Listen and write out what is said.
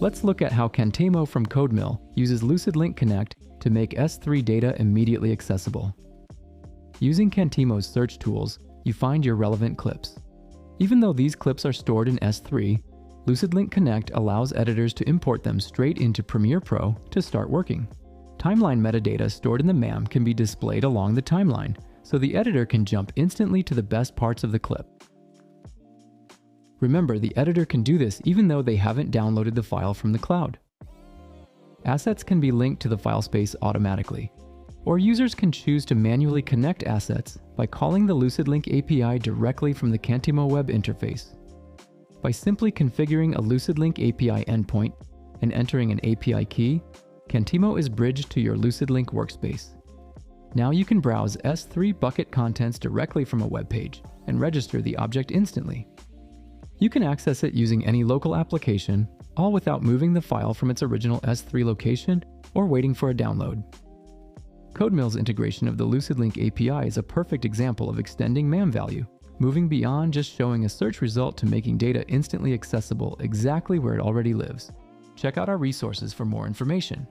Let's look at how Cantemo from CodeMill uses LucidLink Connect to make S3 data immediately accessible. Using Cantemo's search tools, you find your relevant clips. Even though these clips are stored in S3, LucidLink Connect allows editors to import them straight into Premiere Pro to start working. Timeline metadata stored in the MAM can be displayed along the timeline, so the editor can jump instantly to the best parts of the clip. Remember, the editor can do this even though they haven't downloaded the file from the cloud. Assets can be linked to the file space automatically, or users can choose to manually connect assets by calling the LucidLink API directly from the Cantemo web interface. By simply configuring a LucidLink API endpoint and entering an API key, Cantemo is bridged to your LucidLink workspace. Now you can browse S3 bucket contents directly from a web page and register the object instantly. You can access it using any local application, all without moving the file from its original S3 location or waiting for a download. CodeMill's integration of the LucidLink API is a perfect example of extending MAM value, moving beyond just showing a search result to making data instantly accessible exactly where it already lives. Check out our resources for more information.